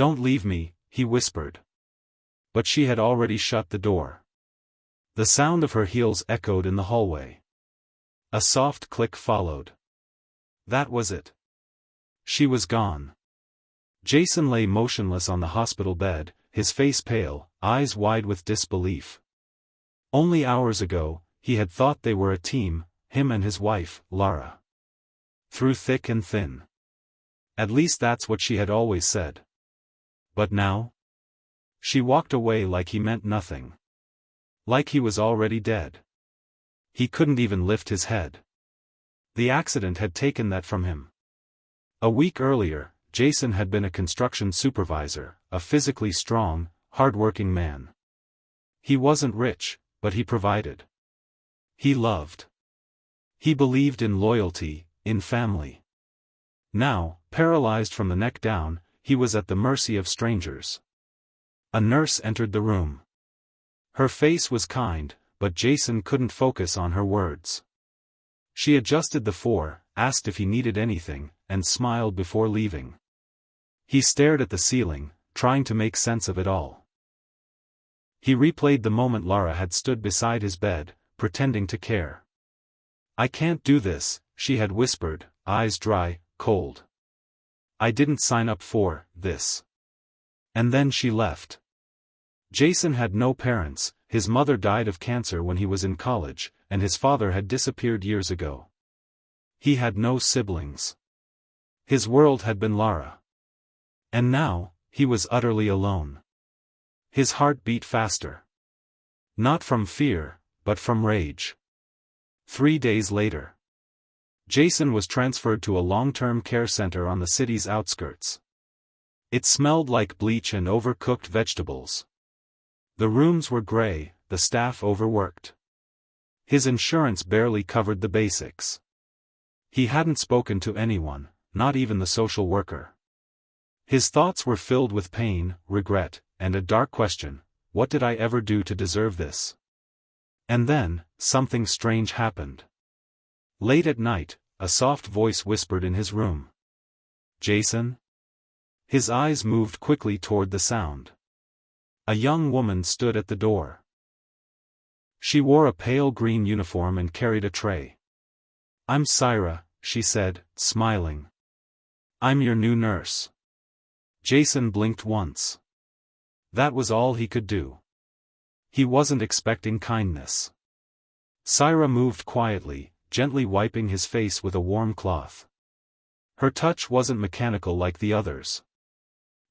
"Don't leave me," he whispered. But she had already shut the door. The sound of her heels echoed in the hallway. A soft click followed. That was it. She was gone. Jason lay motionless on the hospital bed, his face pale, eyes wide with disbelief. Only hours ago, he had thought they were a team, him and his wife, Lara. Through thick and thin. At least that's what she had always said. But now? She walked away like he meant nothing. Like he was already dead. He couldn't even lift his head. The accident had taken that from him. A week earlier, Jason had been a construction supervisor, a physically strong, hard-working man. He wasn't rich, but he provided. He loved. He believed in loyalty, in family. Now, paralyzed from the neck down, he was at the mercy of strangers. A nurse entered the room. Her face was kind, but Jason couldn't focus on her words. She adjusted the four, asked if he needed anything, and smiled before leaving. He stared at the ceiling, trying to make sense of it all. He replayed the moment Lara had stood beside his bed, pretending to care. "I can't do this," she had whispered, eyes dry, cold. "I didn't sign up for this." And then she left. Jason had no parents, his mother died of cancer when he was in college, and his father had disappeared years ago. He had no siblings. His world had been Lara. And now, he was utterly alone. His heart beat faster. Not from fear, but from rage. 3 days later. Jason was transferred to a long-term care center on the city's outskirts. It smelled like bleach and overcooked vegetables. The rooms were gray, the staff overworked. His insurance barely covered the basics. He hadn't spoken to anyone, not even the social worker. His thoughts were filled with pain, regret, and a dark question: what did I ever do to deserve this? And then, something strange happened. Late at night, a soft voice whispered in his room. "Jason?" His eyes moved quickly toward the sound. A young woman stood at the door. She wore a pale green uniform and carried a tray. "I'm Syra," she said, smiling. "I'm your new nurse." Jason blinked once. That was all he could do. He wasn't expecting kindness. Syra moved quietly, gently wiping his face with a warm cloth. Her touch wasn't mechanical like the others.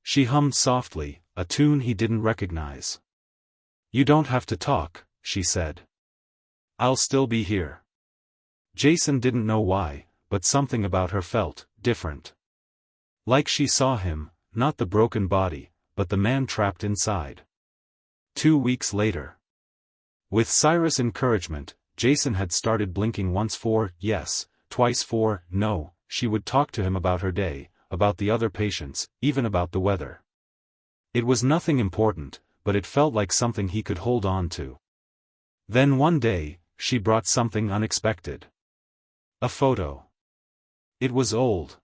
She hummed softly, a tune he didn't recognize. "You don't have to talk," she said. "I'll still be here." Jason didn't know why, but something about her felt different. Like she saw him, not the broken body, but the man trapped inside. 2 weeks later. With Syra's encouragement, Jason had started blinking once for yes, twice for no. She would talk to him about her day, about the other patients, even about the weather. It was nothing important, but it felt like something he could hold on to. Then one day, she brought something unexpected. A photo. It was old.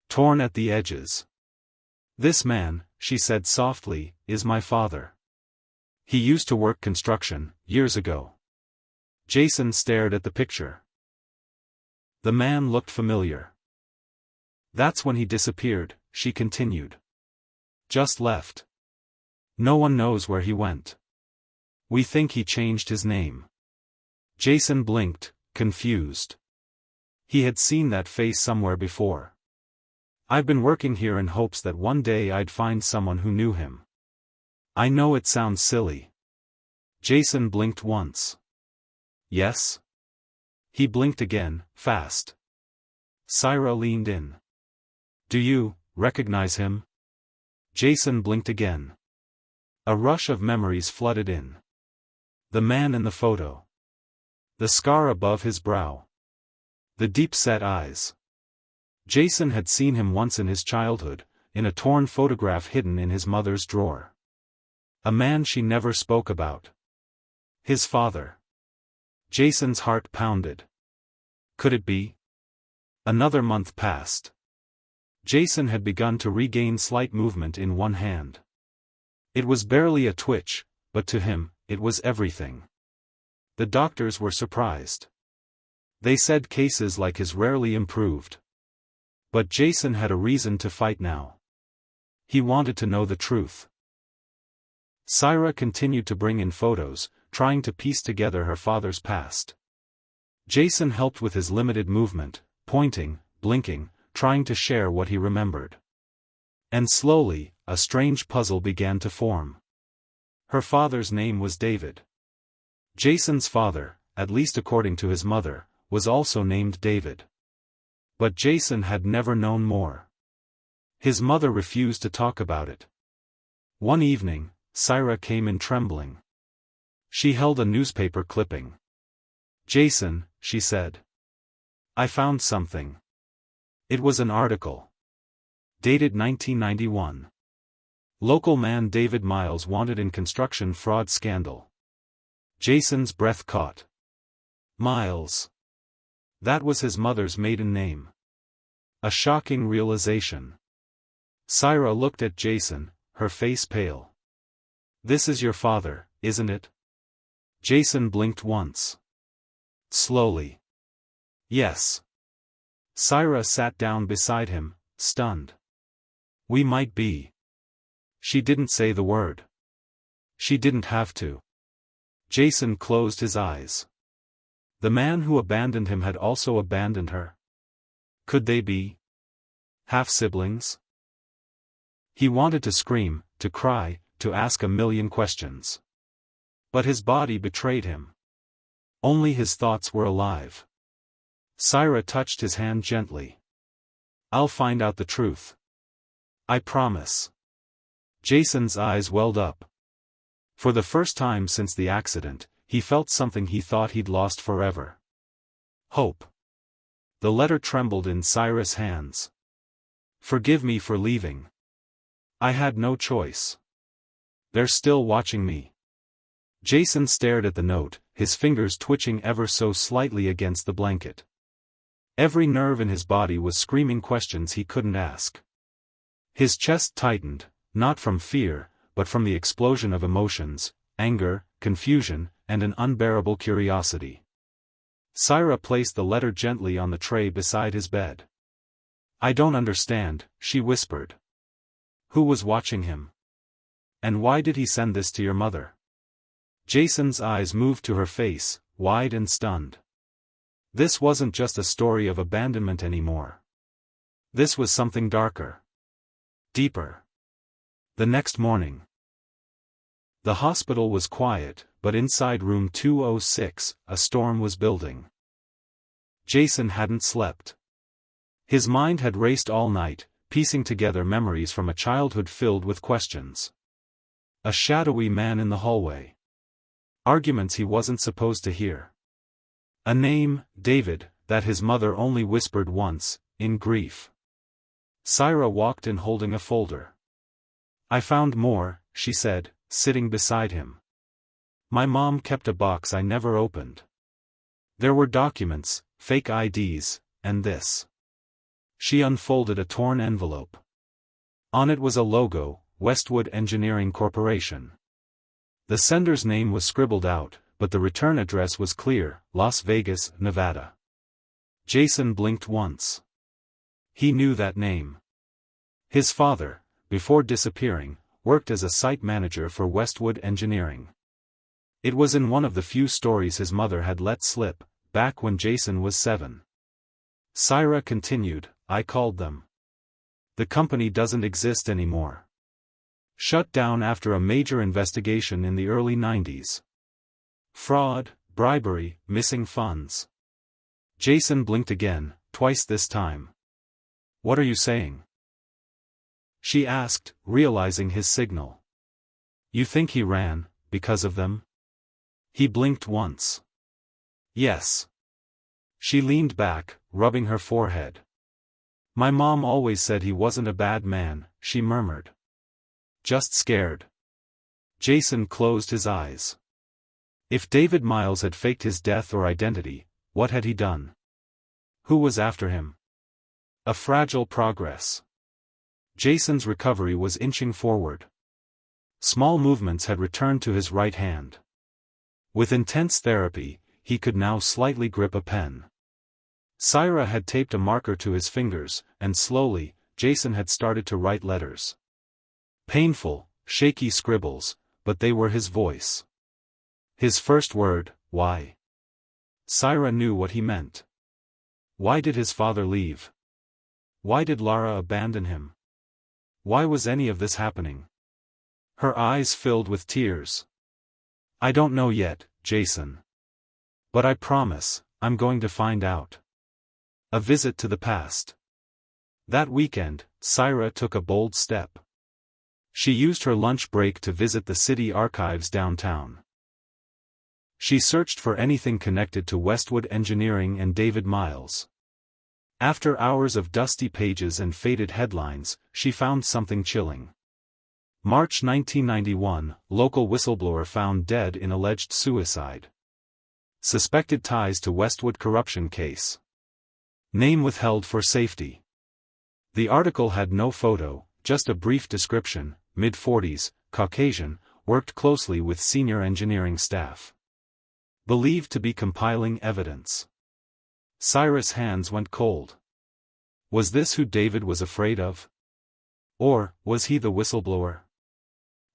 Torn at the edges. "This man," she said softly, "is my father. He used to work construction, years ago." Jason stared at the picture. The man looked familiar. "That's when he disappeared," she continued. "Just left. No one knows where he went. We think he changed his name." Jason blinked, confused. He had seen that face somewhere before. "I've been working here in hopes that one day I'd find someone who knew him." "I know it sounds silly." Jason blinked once. "Yes?" He blinked again, fast. Syra leaned in. "Do you recognize him?" Jason blinked again. A rush of memories flooded in. The man in the photo. The scar above his brow. The deep-set eyes. Jason had seen him once in his childhood, in a torn photograph hidden in his mother's drawer. A man she never spoke about. His father. Jason's heart pounded. Could it be? Another month passed. Jason had begun to regain slight movement in one hand. It was barely a twitch, but to him, it was everything. The doctors were surprised. They said cases like his rarely improved. But Jason had a reason to fight now. He wanted to know the truth. Syra continued to bring in photos, trying to piece together her father's past. Jason helped with his limited movement, pointing, blinking, trying to share what he remembered. And slowly, a strange puzzle began to form. Her father's name was David. Jason's father, at least according to his mother, was also named David. But Jason had never known more. His mother refused to talk about it. One evening, Syra came in trembling. She held a newspaper clipping. "Jason," she said. "I found something." It was an article. Dated 1991. Local man David Miles wanted in construction fraud scandal. Jason's breath caught. Miles. That was his mother's maiden name. A shocking realization. Syra looked at Jason, her face pale. "This is your father, isn't it?" Jason blinked once. Slowly. "Yes." Syra sat down beside him, stunned. "We might be." She didn't say the word. She didn't have to. Jason closed his eyes. The man who abandoned him had also abandoned her. Could they be half-siblings? He wanted to scream, to cry, to ask a million questions. But his body betrayed him. Only his thoughts were alive. Syra touched his hand gently. "I'll find out the truth. I promise." Jason's eyes welled up. For the first time since the accident, he felt something he thought he'd lost forever. Hope. The letter trembled in Syra's hands. "Forgive me for leaving. I had no choice. They're still watching me." Jason stared at the note, his fingers twitching ever so slightly against the blanket. Every nerve in his body was screaming questions he couldn't ask. His chest tightened, not from fear, but from the explosion of emotions, anger, confusion, and an unbearable curiosity. Syra placed the letter gently on the tray beside his bed. "I don't understand," she whispered. "Who was watching him? And why did he send this to your mother?" Jason's eyes moved to her face, wide and stunned. This wasn't just a story of abandonment anymore. This was something darker. Deeper. The next morning. The hospital was quiet, but inside room 206, a storm was building. Jason hadn't slept. His mind had raced all night, piecing together memories from a childhood filled with questions. A shadowy man in the hallway. Arguments he wasn't supposed to hear. A name, David, that his mother only whispered once, in grief. Syra walked in holding a folder. "I found more," she said, sitting beside him. "My mom kept a box I never opened. There were documents, fake IDs, and this." She unfolded a torn envelope. On it was a logo, Westwood Engineering Corporation. The sender's name was scribbled out, but the return address was clear, Las Vegas, Nevada. Jason blinked once. He knew that name. His father, before disappearing, worked as a site manager for Westwood Engineering. It was in one of the few stories his mother had let slip, back when Jason was 7. Syra continued, "I called them. The company doesn't exist anymore. Shut down after a major investigation in the early 90s. Fraud, bribery, missing funds." Jason blinked again, twice this time. "What are you saying?" she asked, realizing his signal. "You think he ran, because of them?" He blinked once. "Yes." She leaned back, rubbing her forehead. "My mom always said he wasn't a bad man," she murmured. "Just scared." Jason closed his eyes. If David Miles had faked his death or identity, what had he done? Who was after him? A fragile progress. Jason's recovery was inching forward. Small movements had returned to his right hand. With intense therapy, he could now slightly grip a pen. Syra had taped a marker to his fingers, and slowly, Jason had started to write letters. Painful, shaky scribbles, but they were his voice. His first word, why? Syra knew what he meant. Why did his father leave? Why did Lara abandon him? Why was any of this happening? Her eyes filled with tears. I don't know yet, Jason. But I promise, I'm going to find out. A visit to the past. That weekend, Syra took a bold step. She used her lunch break to visit the city archives downtown. She searched for anything connected to Westwood Engineering and David Miles. After hours of dusty pages and faded headlines, she found something chilling. March 1991, local whistleblower found dead in alleged suicide. Suspected ties to Westwood corruption case. Name withheld for safety. The article had no photo, just a brief description, mid-40s, Caucasian, worked closely with senior engineering staff. Believed to be compiling evidence. Syra's hands went cold. Was this who David was afraid of? Or, was he the whistleblower?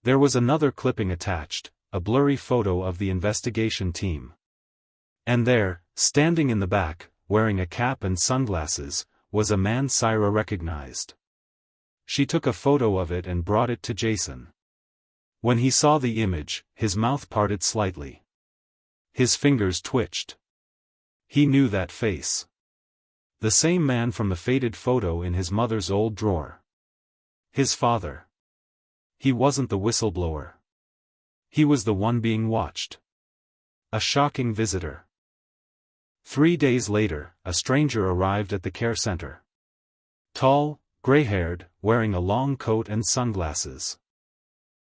There was another clipping attached, a blurry photo of the investigation team. And there, standing in the back, wearing a cap and sunglasses, was a man Syra recognized. She took a photo of it and brought it to Jason. When he saw the image, his mouth parted slightly. His fingers twitched. He knew that face. The same man from the faded photo in his mother's old drawer. His father. He wasn't the whistleblower. He was the one being watched. A shocking visitor. 3 days later, a stranger arrived at the care center. Tall, gray-haired, wearing a long coat and sunglasses.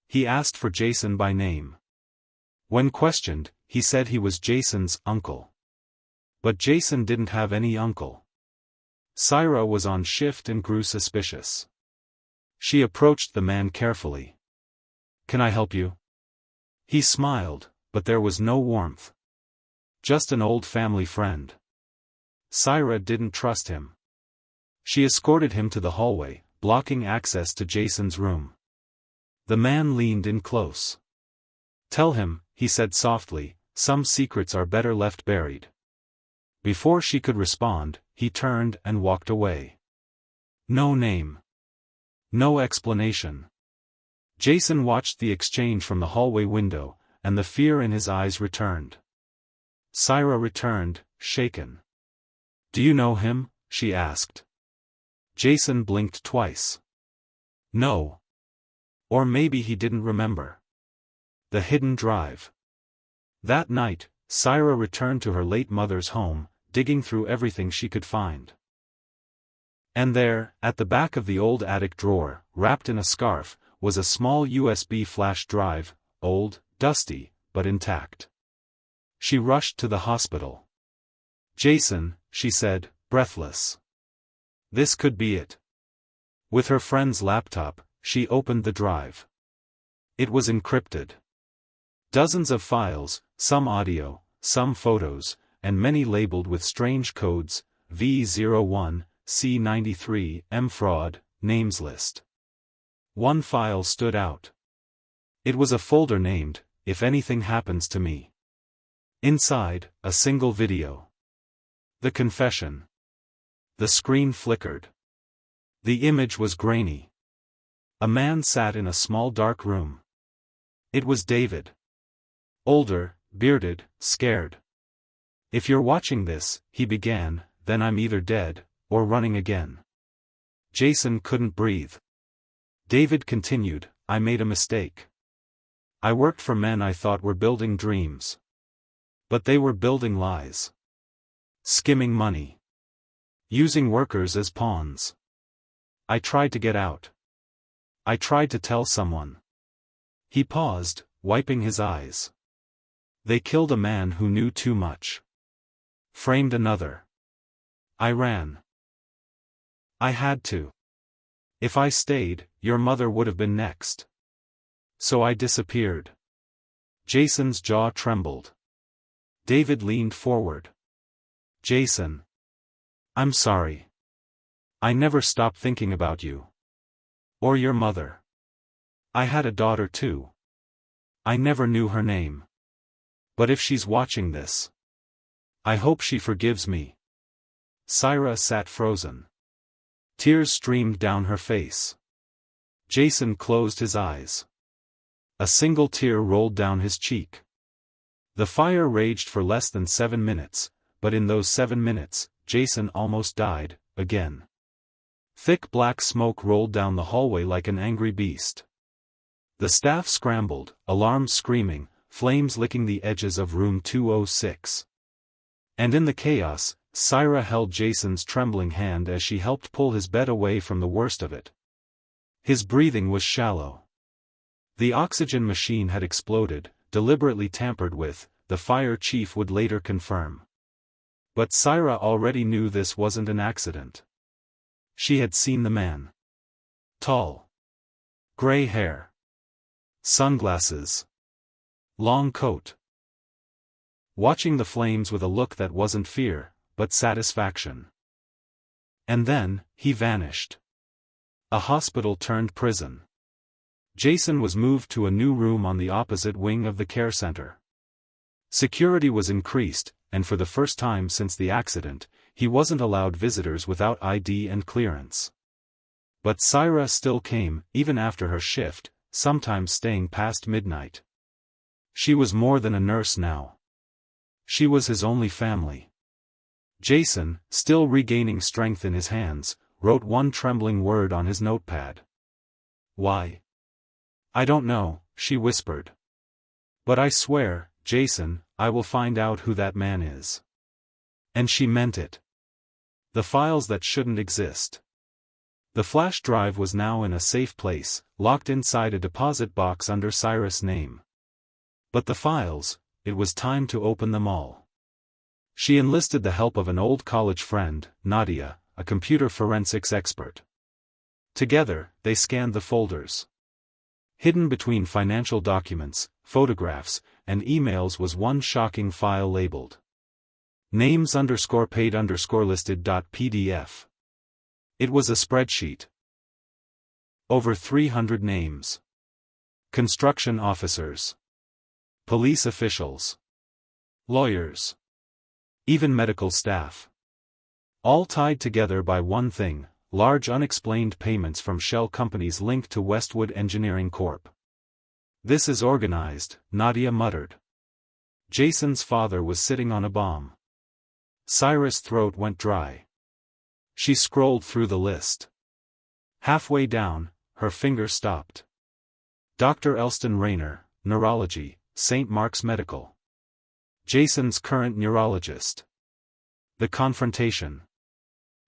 He asked for Jason by name. When questioned, he said he was Jason's uncle. But Jason didn't have any uncle. Syra was on shift and grew suspicious. She approached the man carefully. Can I help you? He smiled, but there was no warmth. Just an old family friend. Syra didn't trust him. She escorted him to the hallway, blocking access to Jason's room. The man leaned in close. Tell him, he said softly, some secrets are better left buried. Before she could respond, he turned and walked away. No name. No explanation. Jason watched the exchange from the hallway window, and the fear in his eyes returned. Syra returned, shaken. Do you know him? She asked. Jason blinked twice. No. Or maybe he didn't remember. The hidden drive. That night, Syra returned to her late mother's home, digging through everything she could find. And there, at the back of the old attic drawer, wrapped in a scarf, was a small USB flash drive, old, dusty, but intact. She rushed to the hospital. Jason, she said, breathless. This could be it. With her friend's laptop, she opened the drive. It was encrypted. Dozens of files, some audio, some photos, and many labeled with strange codes, V01, C93, M-Fraud, names list. One file stood out. It was a folder named, If Anything Happens to Me. Inside, a single video. The confession. The screen flickered. The image was grainy. A man sat in a small dark room. It was David. Older, bearded, scared. If you're watching this, he began, then I'm either dead, or running again. Jason couldn't breathe. David continued, I made a mistake. I worked for men I thought were building dreams. But they were building lies. Skimming money. Using workers as pawns. I tried to get out. I tried to tell someone. He paused, wiping his eyes. They killed a man who knew too much. Framed another. I ran. I had to. If I stayed, your mother would have been next. So I disappeared. Jason's jaw trembled. David leaned forward. Jason. I'm sorry. I never stopped thinking about you. Or your mother. I had a daughter too. I never knew her name. But if she's watching this, I hope she forgives me. Syra sat frozen. Tears streamed down her face. Jason closed his eyes. A single tear rolled down his cheek. The fire raged for less than 7 minutes, but in those 7 minutes, Jason almost died, again. Thick black smoke rolled down the hallway like an angry beast. The staff scrambled, alarms screaming, flames licking the edges of room 206. And in the chaos, Syra held Jason's trembling hand as she helped pull his bed away from the worst of it. His breathing was shallow. The oxygen machine had exploded, deliberately tampered with, the fire chief would later confirm. But Syra already knew this wasn't an accident. She had seen the man. Tall. Gray hair. Sunglasses. Long coat. Watching the flames with a look that wasn't fear, but satisfaction. And then, he vanished. A hospital turned prison. Jason was moved to a new room on the opposite wing of the care center. Security was increased, and for the first time since the accident, he wasn't allowed visitors without ID and clearance. But Syra still came, even after her shift, sometimes staying past midnight. She was more than a nurse now. She was his only family. Jason, still regaining strength in his hands, wrote one trembling word on his notepad. Why? I don't know, she whispered. But I swear, Jason, I will find out who that man is. And she meant it. The files that shouldn't exist. The flash drive was now in a safe place, locked inside a deposit box under Syra's name. But the files, it was time to open them all. She enlisted the help of an old college friend, Nadia, a computer forensics expert. Together, they scanned the folders. Hidden between financial documents, photographs, and emails was one shocking file labeled names_paid_listed.pdf. It was a spreadsheet. Over 300 names. Construction officers. Police officials. Lawyers. Even medical staff. All tied together by one thing, large unexplained payments from shell companies linked to Westwood Engineering Corp. This is organized, Nadia muttered. Jason's father was sitting on a bomb. Syra's throat went dry. She scrolled through the list. Halfway down, her finger stopped. Dr. Elston Rayner, Neurology, St. Mark's Medical. Jason's current neurologist. The confrontation.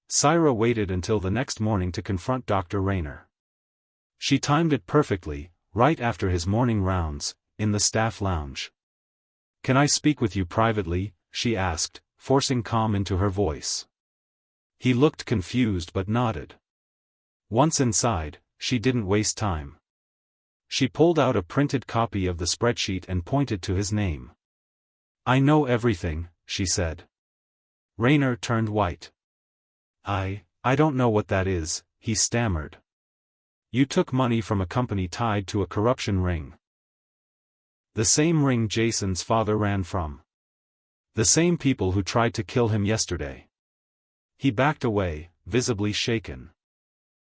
Syra waited until the next morning to confront Dr. Rayner. She timed it perfectly, right after his morning rounds, in the staff lounge. Can I speak with you privately? She asked, forcing calm into her voice. He looked confused but nodded. Once inside, she didn't waste time. She pulled out a printed copy of the spreadsheet and pointed to his name. I know everything, she said. Rayner turned white. I don't know what that is, he stammered. You took money from a company tied to a corruption ring. The same ring Jason's father ran from. The same people who tried to kill him yesterday. He backed away, visibly shaken.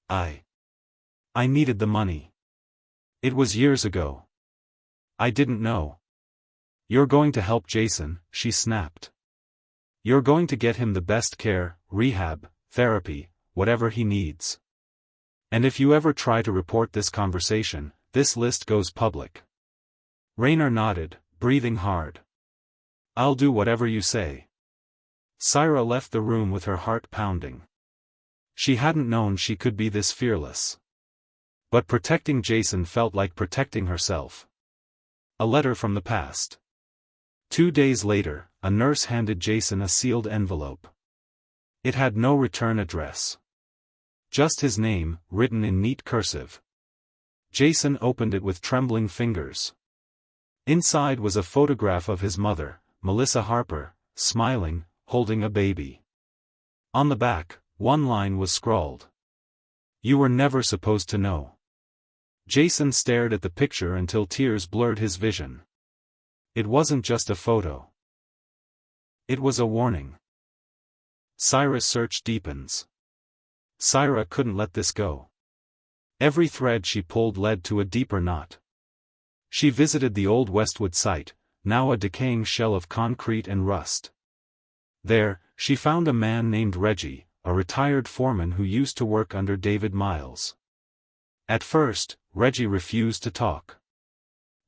I needed the money. It was years ago. I didn't know. You're going to help Jason, she snapped. You're going to get him the best care, rehab, therapy, whatever he needs. And if you ever try to report this conversation, this list goes public. Rayner nodded, breathing hard. I'll do whatever you say. Syra left the room with her heart pounding. She hadn't known she could be this fearless. But protecting Jason felt like protecting herself. A letter from the past. 2 days later, a nurse handed Jason a sealed envelope. It had no return address. Just his name, written in neat cursive. Jason opened it with trembling fingers. Inside was a photograph of his mother, Melissa Harper, smiling, holding a baby. On the back, one line was scrawled. "You were never supposed to know." Jason stared at the picture until tears blurred his vision. It wasn't just a photo. It was a warning. Syra's search deepens. Syra couldn't let this go. Every thread she pulled led to a deeper knot. She visited the old Westwood site, now a decaying shell of concrete and rust. There, she found a man named Reggie, a retired foreman who used to work under David Miles. At first, Reggie refused to talk.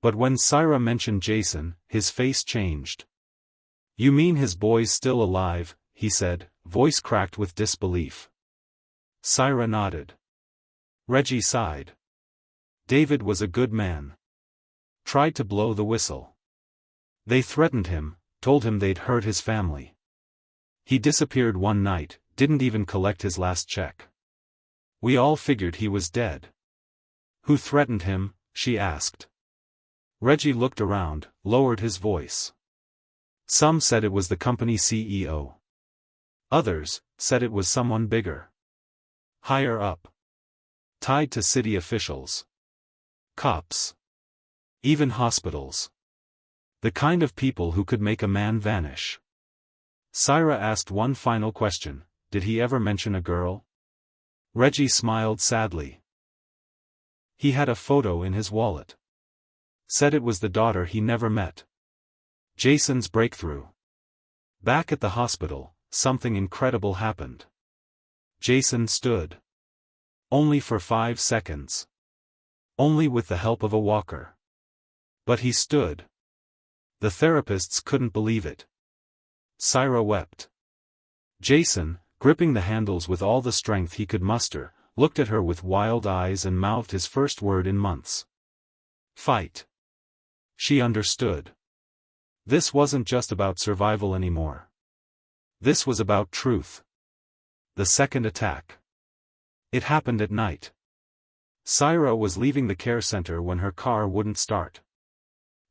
But when Syra mentioned Jason, his face changed. "You mean his boy's still alive?" he said, voice cracked with disbelief. Syra nodded. Reggie sighed. "David was a good man. Tried to blow the whistle. They threatened him, told him they'd hurt his family. He disappeared one night, didn't even collect his last check. We all figured he was dead." "Who threatened him?" she asked. Reggie looked around, lowered his voice. "Some said it was the company CEO. Others said it was someone bigger. Higher up. Tied to city officials. Cops. Even hospitals. The kind of people who could make a man vanish." Syra asked one final question: "Did he ever mention a girl?" Reggie smiled sadly. "He had a photo in his wallet. Said it was the daughter he never met." Jason's breakthrough. Back at the hospital, something incredible happened. Jason stood. Only for 5 seconds. Only with the help of a walker. But he stood. The therapists couldn't believe it. Syra wept. Jason, gripping the handles with all the strength he could muster, looked at her with wild eyes and mouthed his first word in months. "Fight." She understood. This wasn't just about survival anymore. This was about truth. The second attack. It happened at night. Syra was leaving the care center when her car wouldn't start.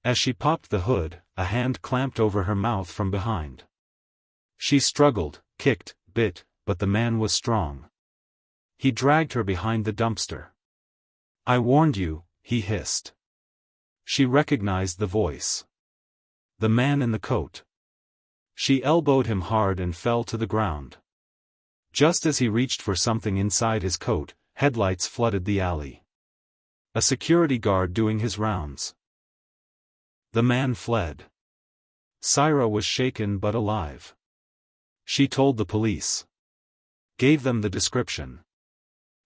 As she popped the hood, a hand clamped over her mouth from behind. She struggled, kicked, bit, but the man was strong. He dragged her behind the dumpster. "I warned you," he hissed. She recognized the voice. The man in the coat. She elbowed him hard and fell to the ground. Just as he reached for something inside his coat, headlights flooded the alley. A security guard doing his rounds. The man fled. Syra was shaken but alive. She told the police. Gave them the description.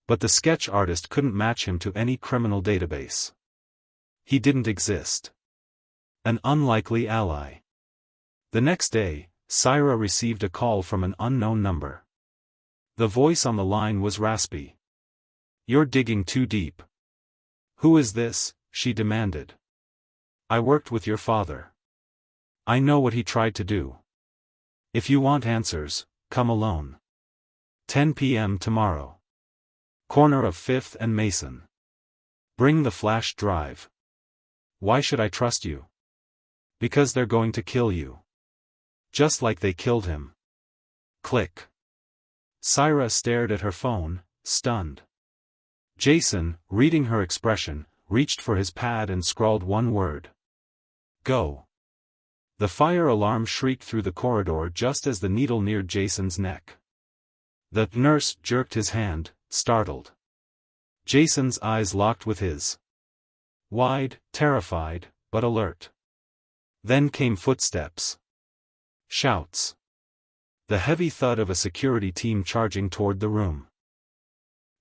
But the sketch artist couldn't match him to any criminal database. He didn't exist. An unlikely ally. The next day, Syra received a call from an unknown number. The voice on the line was raspy. "You're digging too deep." "Who is this?" she demanded. "I worked with your father. I know what he tried to do. If you want answers, come alone. 10 p.m. tomorrow. Corner of 5th and Mason. Bring the flash drive." "Why should I trust you?" "Because they're going to kill you. Just like they killed him." Click. Syra stared at her phone, stunned. Jason, reading her expression, reached for his pad and scrawled one word. "Go." The fire alarm shrieked through the corridor just as the needle neared Jason's neck. The nurse jerked his hand, startled. Jason's eyes locked with his. Wide, terrified, but alert. Then came footsteps. Shouts. The heavy thud of a security team charging toward the room.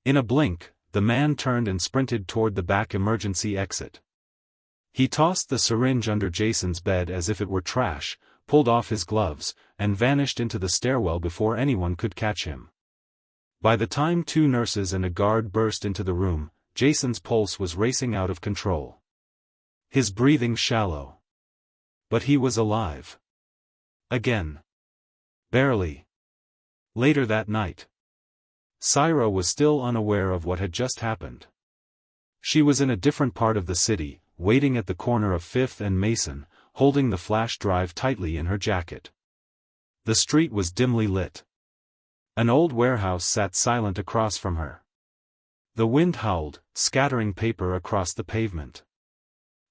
In a blink, the man turned and sprinted toward the back emergency exit. He tossed the syringe under Jason's bed as if it were trash, pulled off his gloves, and vanished into the stairwell before anyone could catch him. By the time 2 nurses and a guard burst into the room, Jason's pulse was racing out of control. His breathing shallow. But he was alive. Again. Barely. Later that night. Syra was still unaware of what had just happened. She was in a different part of the city, waiting at the corner of 5th and Mason, holding the flash drive tightly in her jacket. The street was dimly lit. An old warehouse sat silent across from her. The wind howled, scattering paper across the pavement.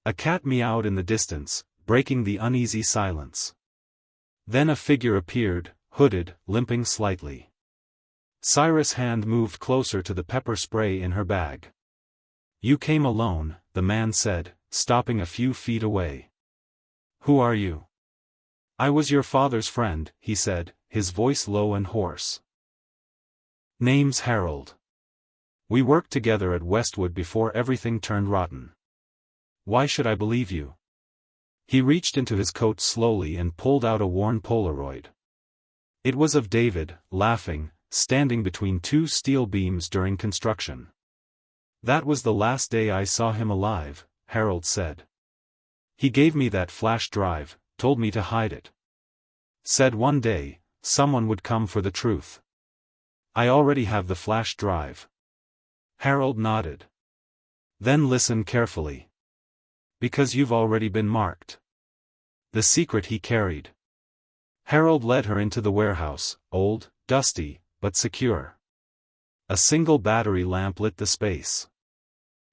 A cat meowed in the distance, breaking the uneasy silence. Then a figure appeared, hooded, limping slightly. Syra's hand moved closer to the pepper spray in her bag. "You came alone," the man said, stopping a few feet away. "Who are you?" "I was your father's friend," he said, his voice low and hoarse. "Name's Harold. We worked together at Westwood before everything turned rotten. Why should I believe you?" He reached into his coat slowly and pulled out a worn Polaroid. It was of David, laughing, standing between two steel beams during construction. "That was the last day I saw him alive," Harold said. "He gave me that flash drive, told me to hide it. Said one day, someone would come for the truth. I already have the flash drive." Harold nodded. "Then listen carefully. Because you've already been marked." The secret he carried. Harold led her into the warehouse, old, dusty, but secure. A single battery lamp lit the space.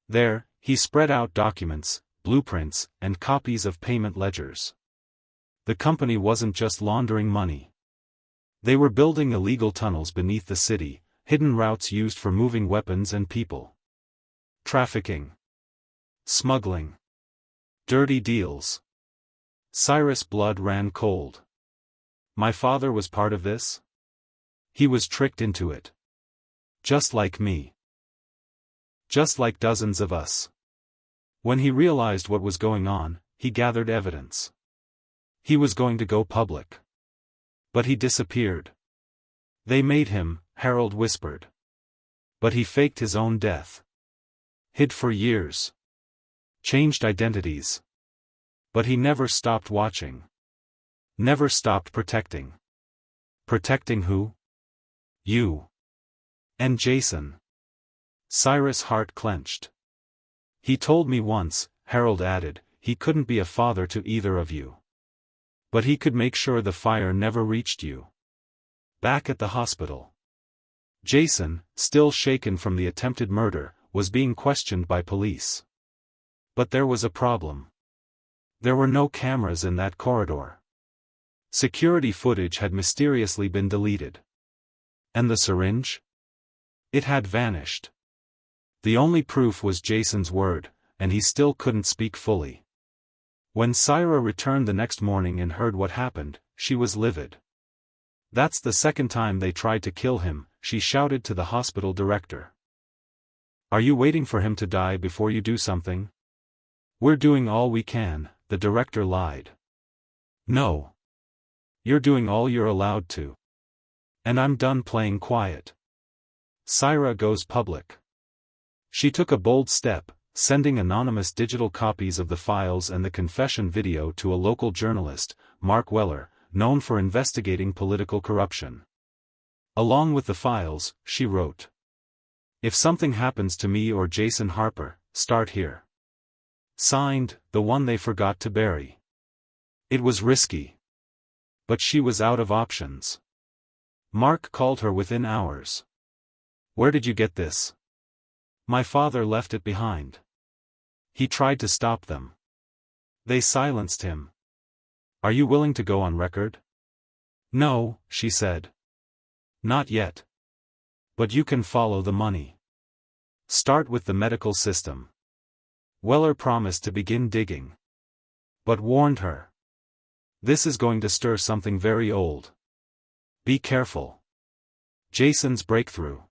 There, he spread out documents, blueprints, and copies of payment ledgers. The company wasn't just laundering money. They were building illegal tunnels beneath the city, hidden routes used for moving weapons and people. Trafficking. Smuggling. Dirty deals. Cyrus' blood ran cold. My father was part of this? He was tricked into it. Just like me. Just like dozens of us. When he realized what was going on, he gathered evidence. He was going to go public. But he disappeared. "They made him," Harold whispered. "But he faked his own death. Hid for years. Changed identities. But he never stopped watching. Never stopped protecting." "Protecting who?" "You. And Jason." Cyrus' heart clenched. "He told me once," Harold added, "he couldn't be a father to either of you. But he could make sure the fire never reached you." Back at the hospital. Jason, still shaken from the attempted murder, was being questioned by police. But there was a problem. There were no cameras in that corridor. Security footage had mysteriously been deleted. And the syringe? It had vanished. The only proof was Jason's word, and he still couldn't speak fully. When Syra returned the next morning and heard what happened, she was livid. "That's the second time they tried to kill him," she shouted to the hospital director. "Are you waiting for him to die before you do something?" "We're doing all we can," the director lied. "No. You're doing all you're allowed to. And I'm done playing quiet." Syra goes public. She took a bold step, sending anonymous digital copies of the files and the confession video to a local journalist, Mark Weller, known for investigating political corruption. Along with the files, she wrote, "If something happens to me or Jason Harper, start here." Signed, the one they forgot to bury. It was risky. But she was out of options. Mark called her within hours. "Where did you get this?" "My father left it behind. He tried to stop them. They silenced him." "Are you willing to go on record?" "No," she said. "Not yet. But you can follow the money. Start with the medical system." Weller promised to begin digging. But warned her. "This is going to stir something very old. Be careful." Jason's breakthrough.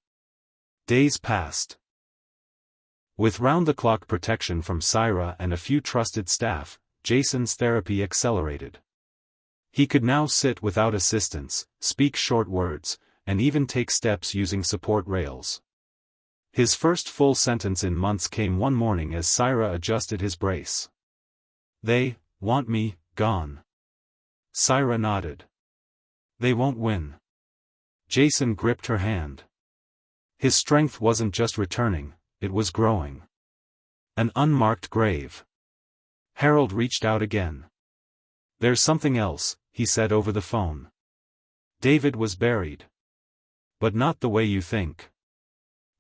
Days passed. With round-the-clock protection from Syra and a few trusted staff, Jason's therapy accelerated. He could now sit without assistance, speak short words, and even take steps using support rails. His first full sentence in months came one morning as Syra adjusted his brace. "They want me gone." Syra nodded. "They won't win." Jason gripped her hand. His strength wasn't just returning, it was growing. An unmarked grave. Harold reached out again. "There's something else," he said over the phone. "David was buried. But not the way you think."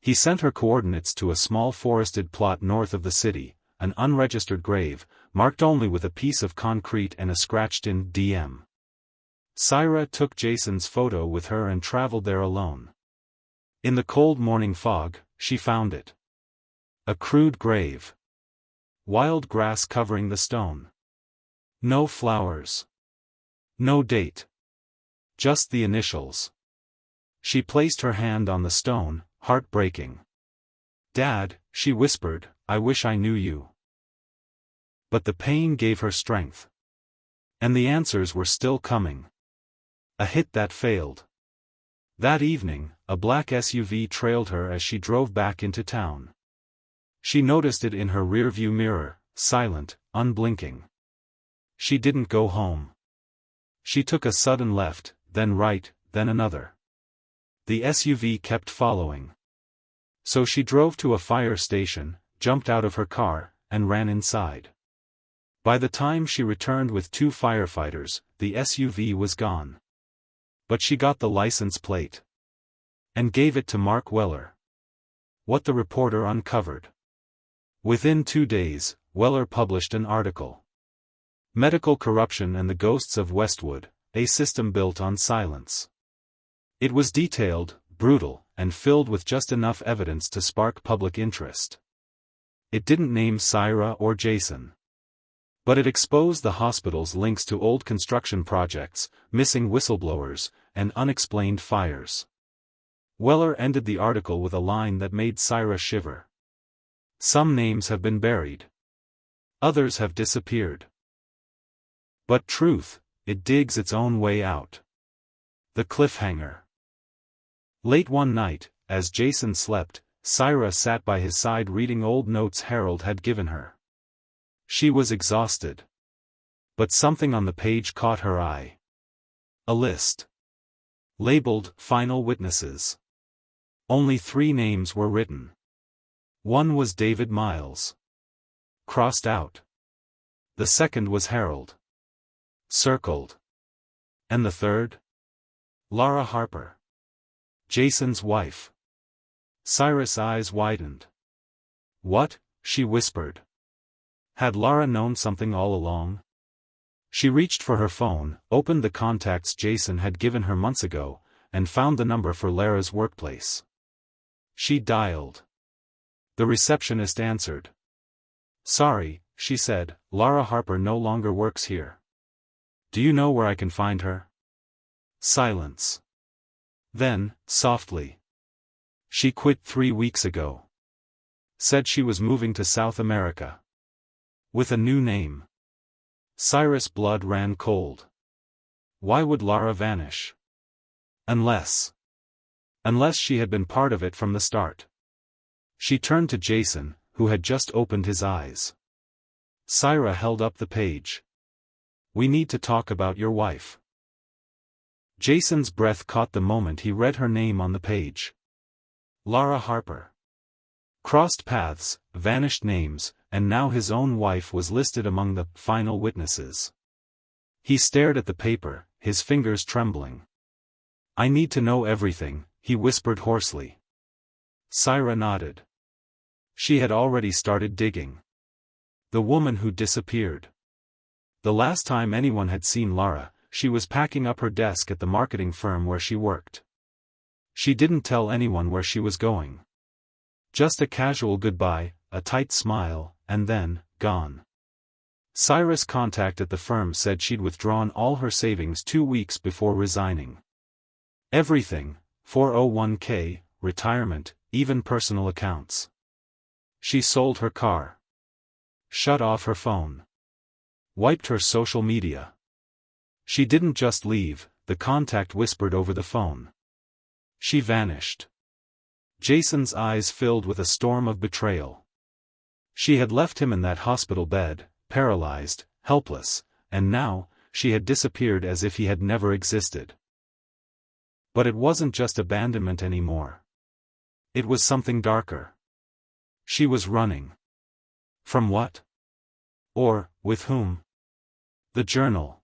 He sent her coordinates to a small forested plot north of the city, an unregistered grave, marked only with a piece of concrete and a scratched-in DM. Syra took Jason's photo with her and traveled there alone. In the cold morning fog, she found it. A crude grave. Wild grass covering the stone. No flowers. No date. Just the initials. She placed her hand on the stone, heartbreaking. "Dad," she whispered, "I wish I knew you." But the pain gave her strength. And the answers were still coming. A hit that failed. That evening, a black SUV trailed her as she drove back into town. She noticed it in her rearview mirror, silent, unblinking. She didn't go home. She took a sudden left, then right, then another. The SUV kept following. So she drove to a fire station, jumped out of her car, and ran inside. By the time she returned with 2 firefighters, the SUV was gone. But she got the license plate. And gave it to Mark Weller. What the reporter uncovered. Within 2 days, Weller published an article. Medical Corruption and the Ghosts of Westwood, a system built on silence. It was detailed, brutal, and filled with just enough evidence to spark public interest. It didn't name Syra or Jason. But it exposed the hospital's links to old construction projects, missing whistleblowers, and unexplained fires. Weller ended the article with a line that made Syra shiver. "Some names have been buried. Others have disappeared. But truth, it digs its own way out." The cliffhanger. Late one night, as Jason slept, Syra sat by his side reading old notes Harold had given her. She was exhausted. But something on the page caught her eye. A list. Labeled, "Final Witnesses." Only 3 names were written. One was David Miles. Crossed out. The second was Harold. Circled. And the third? Laura Harper. Jason's wife. Syra's eyes widened. "What?" she whispered. Had Laura known something all along? She reached for her phone, opened the contacts Jason had given her months ago, and found the number for Lara's workplace. She dialed. The receptionist answered. "Sorry," she said, "Laura Harper no longer works here. Do you know where I can find her?" Silence. Then, softly. "She quit 3 weeks ago. Said she was moving to South America. With a new name." Syra's blood ran cold. Why would Lara vanish? Unless she had been part of it from the start. She turned to Jason, who had just opened his eyes. Syra held up the page. "We need to talk about your wife." Jason's breath caught the moment he read her name on the page. Laura Harper. Crossed paths, vanished names, and now his own wife was listed among the final witnesses. He stared at the paper, his fingers trembling. "I need to know everything," he whispered hoarsely. Syra nodded. She had already started digging. The woman who disappeared. The last time anyone had seen Lara, she was packing up her desk at the marketing firm where she worked. She didn't tell anyone where she was going. Just a casual goodbye, a tight smile, and then, gone. Syra's contact at the firm said she'd withdrawn all her savings 2 weeks before resigning. Everything, 401k, retirement, even personal accounts. She sold her car. Shut off her phone. Wiped her social media. She didn't just leave, the contact whispered over the phone. She vanished. Jason's eyes filled with a storm of betrayal. She had left him in that hospital bed, paralyzed, helpless, and now, she had disappeared as if he had never existed. But it wasn't just abandonment anymore. It was something darker. She was running. From what? Or, with whom? The journal.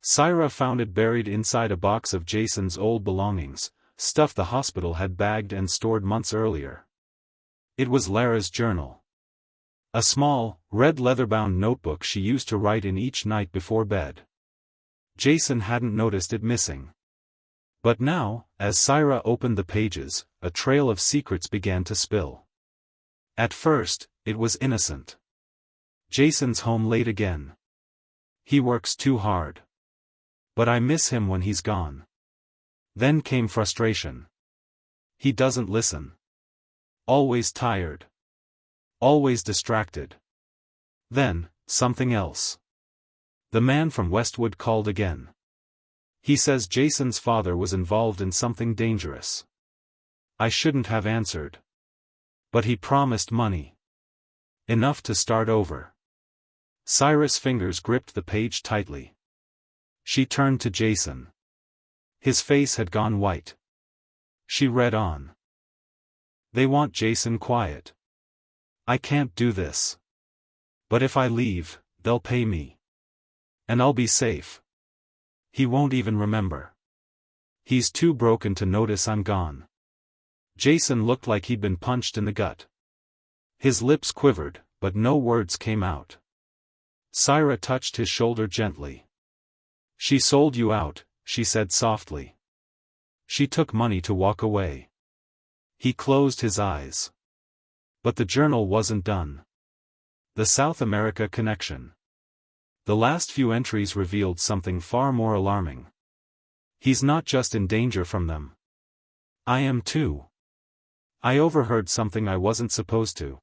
Syra found it buried inside a box of Jason's old belongings, stuff the hospital had bagged and stored months earlier. It was Lara's journal. A small, red leather-bound notebook she used to write in each night before bed. Jason hadn't noticed it missing. But now, as Syra opened the pages, a trail of secrets began to spill. At first, it was innocent. Jason's home late again. He works too hard. But I miss him when he's gone. Then came frustration. He doesn't listen. Always tired. Always distracted. Then, something else. The man from Westwood called again. He says Jason's father was involved in something dangerous. I shouldn't have answered. But he promised money. Enough to start over. Syra's fingers gripped the page tightly. She turned to Jason. His face had gone white. She read on. They want Jason quiet. I can't do this. But if I leave, they'll pay me. And I'll be safe. He won't even remember. He's too broken to notice I'm gone. Jason looked like he'd been punched in the gut. His lips quivered, but no words came out. Syra touched his shoulder gently. She sold you out, she said softly. She took money to walk away. He closed his eyes. But the journal wasn't done. The South America connection. The last few entries revealed something far more alarming. He's not just in danger from them. I am too. I overheard something I wasn't supposed to.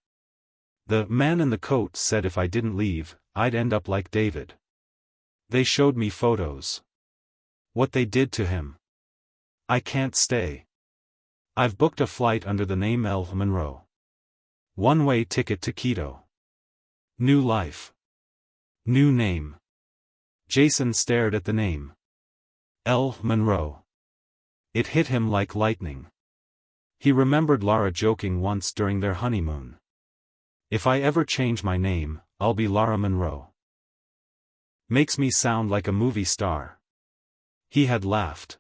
The man in the coat said if I didn't leave, I'd end up like David. They showed me photos. What they did to him. I can't stay. I've booked a flight under the name El Monroe. One-way ticket to Quito. New life. New name. Jason stared at the name. El Monroe. It hit him like lightning. He remembered Lara joking once during their honeymoon. If I ever change my name, I'll be Lara Monroe. Makes me sound like a movie star. He had laughed.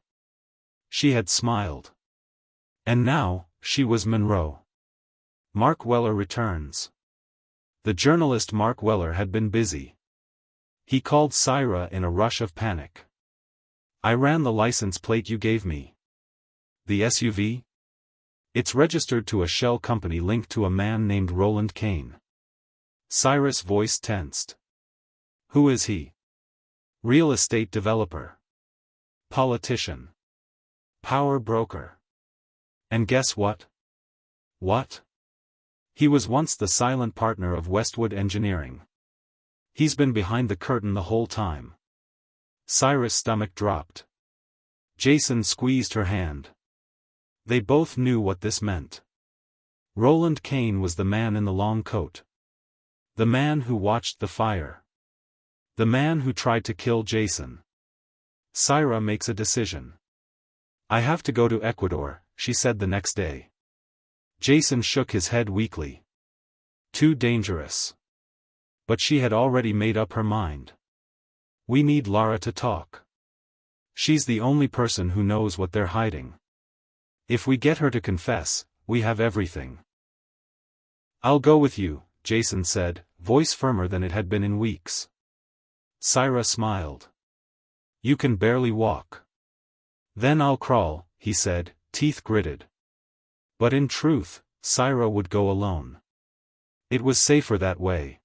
She had smiled. And now, she was Monroe. Mark Weller returns. The journalist Mark Weller had been busy. He called Syra in a rush of panic. I ran the license plate you gave me. The SUV? It's registered to a shell company linked to a man named Roland Kane. Syra's voice tensed. Who is he? Real estate developer. Politician. Power broker. And guess what? What? He was once the silent partner of Westwood Engineering. He's been behind the curtain the whole time. Syra's stomach dropped. Jason squeezed her hand. They both knew what this meant. Roland Kane was the man in the long coat. The man who watched the fire. The man who tried to kill Jason. Syra makes a decision. I have to go to Ecuador, she said the next day. Jason shook his head weakly. Too dangerous. But she had already made up her mind. We need Lara to talk. She's the only person who knows what they're hiding. If we get her to confess, we have everything. I'll go with you, Jason said, voice firmer than it had been in weeks. Syra smiled. You can barely walk. Then I'll crawl, he said, teeth gritted. But in truth, Syra would go alone. It was safer that way.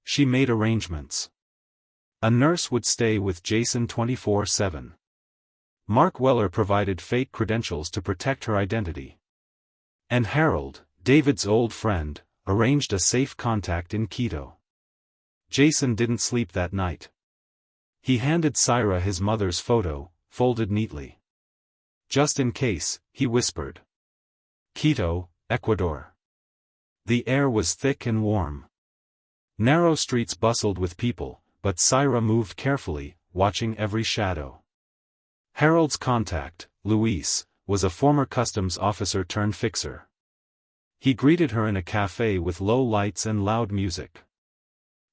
She made arrangements. A nurse would stay with Jason 24/7. Mark Weller provided fake credentials to protect her identity. And Harold, David's old friend, arranged a safe contact in Quito. Jason didn't sleep that night. He handed Syra his mother's photo, folded neatly. Just in case, he whispered. Quito, Ecuador. The air was thick and warm. Narrow streets bustled with people, but Syra moved carefully, watching every shadow. Harold's contact, Luis, was a former customs officer turned fixer. He greeted her in a cafe with low lights and loud music.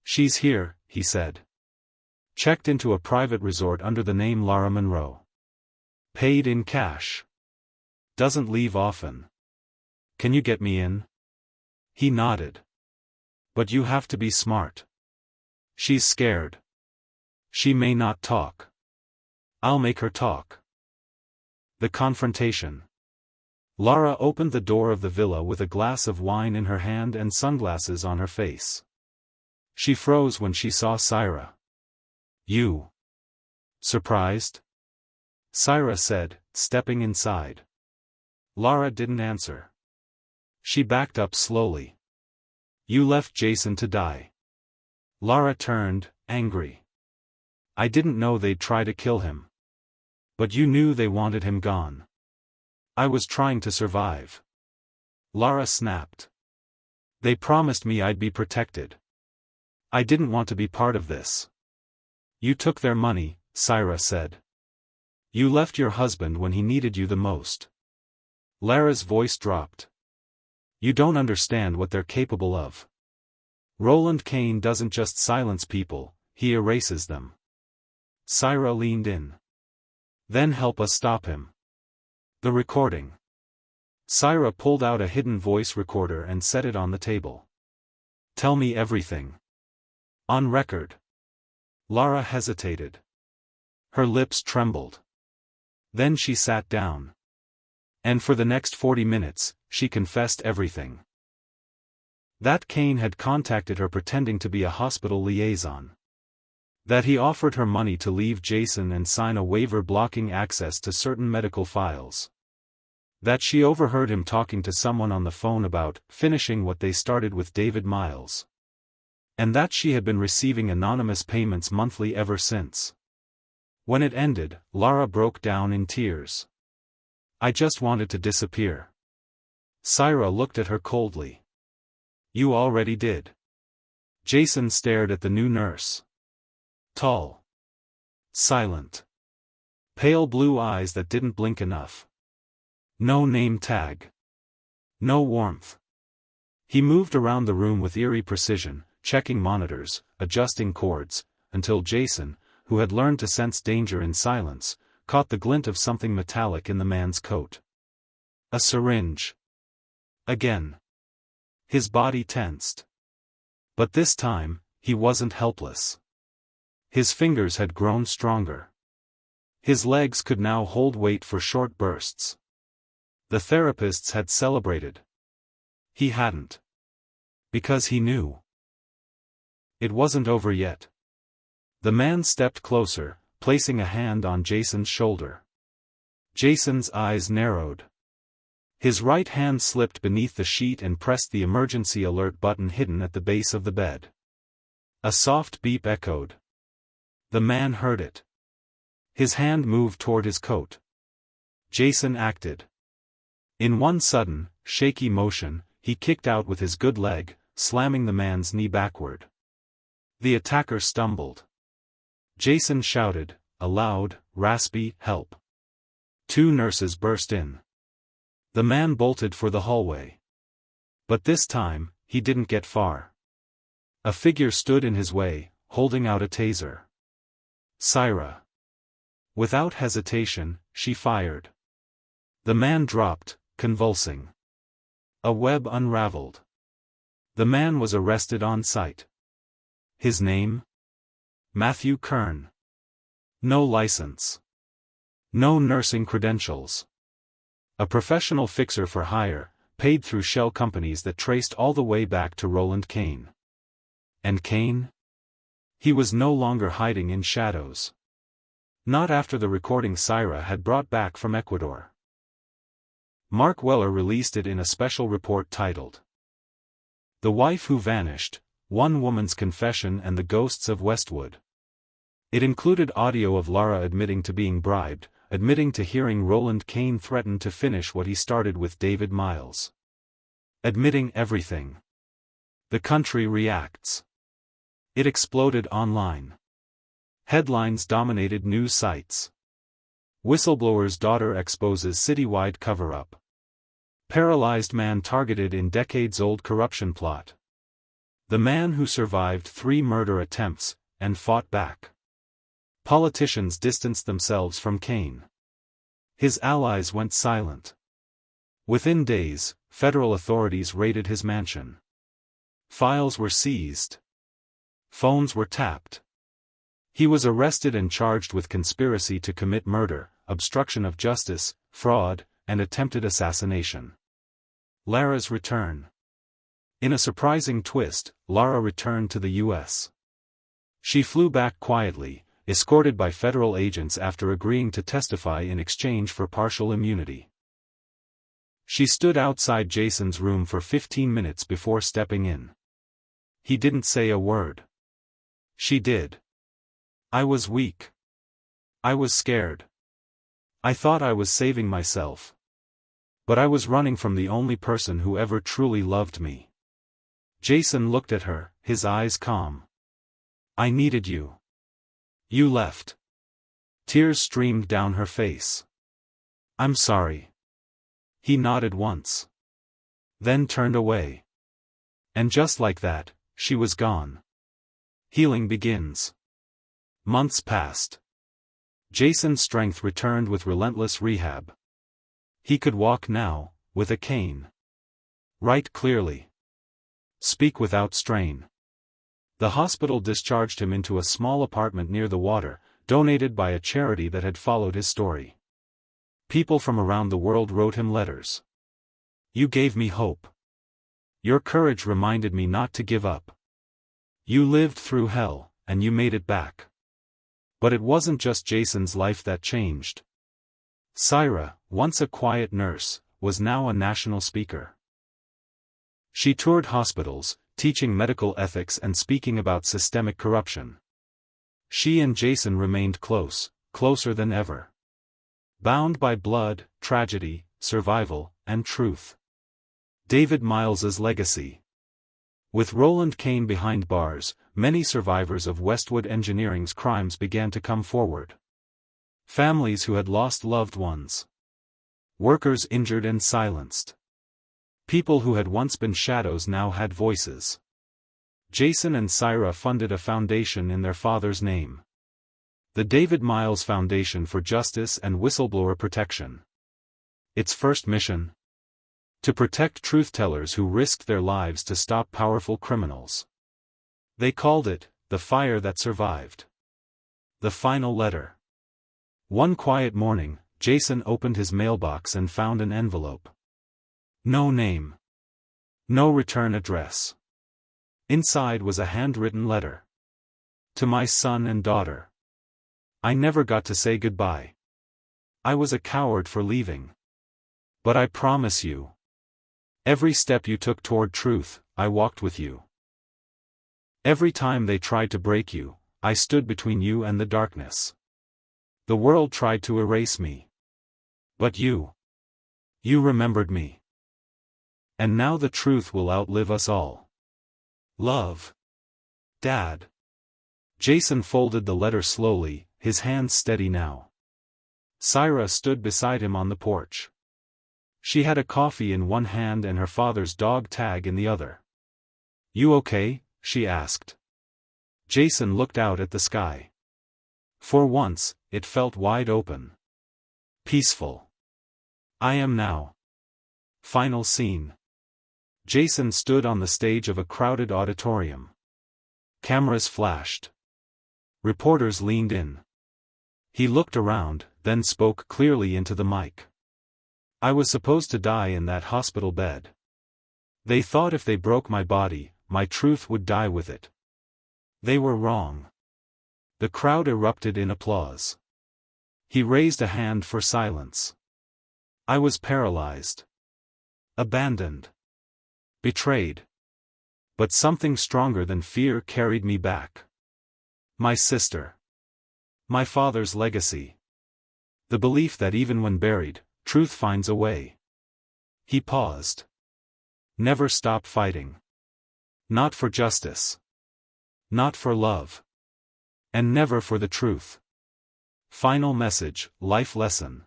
"She's here," he said. "Checked into a private resort under the name Lara Monroe. Paid in cash. Doesn't leave often. Can you get me in?" He nodded. "But you have to be smart. She's scared. She may not talk. I'll make her talk." The confrontation. Lara opened the door of the villa with a glass of wine in her hand and sunglasses on her face. She froze when she saw Syra. "You? Surprised?" Syra said, stepping inside. Lara didn't answer. She backed up slowly. "You left Jason to die." Lara turned, angry. "I didn't know they'd try to kill him. But you knew they wanted him gone." "I was trying to survive." Lara snapped. "They promised me I'd be protected. I didn't want to be part of this." "You took their money," Syra said. "You left your husband when he needed you the most." Lara's voice dropped. "You don't understand what they're capable of. Roland Kane doesn't just silence people, he erases them." Syra leaned in. "Then help us stop him." "The recording." Syra pulled out a hidden voice recorder and set it on the table. "Tell me everything. On record." Lara hesitated. Her lips trembled. Then she sat down. And for the next 40 minutes, she confessed everything. That Kane had contacted her pretending to be a hospital liaison. That he offered her money to leave Jason and sign a waiver blocking access to certain medical files. That she overheard him talking to someone on the phone about finishing what they started with David Miles. And that she had been receiving anonymous payments monthly ever since. When it ended, Lara broke down in tears. "I just wanted to disappear." Syra looked at her coldly. "You already did." Jason stared at the new nurse. Tall. Silent. Pale blue eyes that didn't blink enough. No name tag. No warmth. He moved around the room with eerie precision, checking monitors, adjusting cords, until Jason, who had learned to sense danger in silence, caught the glint of something metallic in the man's coat. A syringe. Again. His body tensed. But this time, he wasn't helpless. His fingers had grown stronger. His legs could now hold weight for short bursts. The therapists had celebrated. He hadn't. Because he knew. It wasn't over yet. The man stepped closer, placing a hand on Jason's shoulder. Jason's eyes narrowed. His right hand slipped beneath the sheet and pressed the emergency alert button hidden at the base of the bed. A soft beep echoed. The man heard it. His hand moved toward his coat. Jason acted. In one sudden, shaky motion, he kicked out with his good leg, slamming the man's knee backward. The attacker stumbled. Jason shouted, a loud, raspy, "Help." 2 nurses burst in. The man bolted for the hallway. But this time, he didn't get far. A figure stood in his way, holding out a taser. Syra. Without hesitation, she fired. The man dropped, convulsing. A web unraveled. The man was arrested on sight. His name? Matthew Kern. No license. No nursing credentials. A professional fixer for hire, paid through shell companies that traced all the way back to Roland Kane. And Kane? He was no longer hiding in shadows. Not after the recording Syra had brought back from Ecuador. Mark Weller released it in a special report titled "The Wife Who Vanished, One Woman's Confession and the Ghosts of Westwood." It included audio of Lara admitting to being bribed, admitting to hearing Roland Kane threaten to finish what he started with David Miles. Admitting everything. The country reacts. It exploded online. Headlines dominated news sites. Whistleblower's daughter exposes citywide cover-up. Paralyzed man targeted in decades-old corruption plot. The man who survived 3 murder attempts, and fought back. Politicians distanced themselves from Cain. His allies went silent. Within days, federal authorities raided his mansion. Files were seized. Phones were tapped. He was arrested and charged with conspiracy to commit murder, obstruction of justice, fraud, and attempted assassination. Lara's return. In a surprising twist, Lara returned to the U.S. She flew back quietly, escorted by federal agents after agreeing to testify in exchange for partial immunity. She stood outside Jason's room for 15 minutes before stepping in. He didn't say a word. She did. I was weak. I was scared. I thought I was saving myself. But I was running from the only person who ever truly loved me. Jason looked at her, his eyes calm. I needed you. You left. Tears streamed down her face. I'm sorry. He nodded once. Then turned away. And just like that, she was gone. Healing begins. Months passed. Jason's strength returned with relentless rehab. He could walk now, with a cane. Write clearly. Speak without strain. The hospital discharged him into a small apartment near the water, donated by a charity that had followed his story. People from around the world wrote him letters. You gave me hope. Your courage reminded me not to give up. You lived through hell, and you made it back. But it wasn't just Jason's life that changed. Syra, once a quiet nurse, was now a national speaker. She toured hospitals, teaching medical ethics and speaking about systemic corruption. She and Jason remained close, closer than ever. Bound by blood, tragedy, survival, and truth. David Miles's legacy. With Roland Cain behind bars, many survivors of Westwood Engineering's crimes began to come forward. Families who had lost loved ones. Workers injured and silenced. People who had once been shadows now had voices. Jason and Syra funded a foundation in their father's name. The David Miles Foundation for Justice and Whistleblower Protection. Its first mission? To protect truth-tellers who risked their lives to stop powerful criminals. They called it, the fire that survived. The final letter. One quiet morning, Jason opened his mailbox and found an envelope. No name. No return address. Inside was a handwritten letter. To my son and daughter. I never got to say goodbye. I was a coward for leaving. But I promise you. Every step you took toward truth, I walked with you. Every time they tried to break you, I stood between you and the darkness. The world tried to erase me. But you remembered me. And now the truth will outlive us all. Love. Dad. Jason folded the letter slowly, his hands steady now. Syra stood beside him on the porch. She had a coffee in one hand and her father's dog tag in the other. You okay? She asked. Jason looked out at the sky. For once, it felt wide open. Peaceful. I am now. Final scene. Jason stood on the stage of a crowded auditorium. Cameras flashed. Reporters leaned in. He looked around, then spoke clearly into the mic. I was supposed to die in that hospital bed. They thought if they broke my body, my truth would die with it. They were wrong. The crowd erupted in applause. He raised a hand for silence. I was paralyzed. Abandoned. Betrayed. But something stronger than fear carried me back. My sister. My father's legacy. The belief that even when buried, truth finds a way. He paused. Never stop fighting. Not for justice. Not for love. And never for the truth. Final message, life lesson.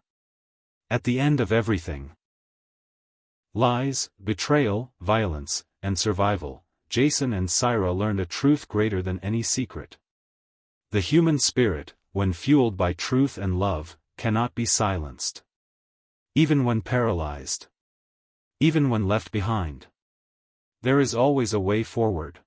At the end of everything. Lies, betrayal, violence, and survival, Jason and Syra learned a truth greater than any secret. The human spirit, when fueled by truth and love, cannot be silenced. Even when paralyzed. Even when left behind. There is always a way forward.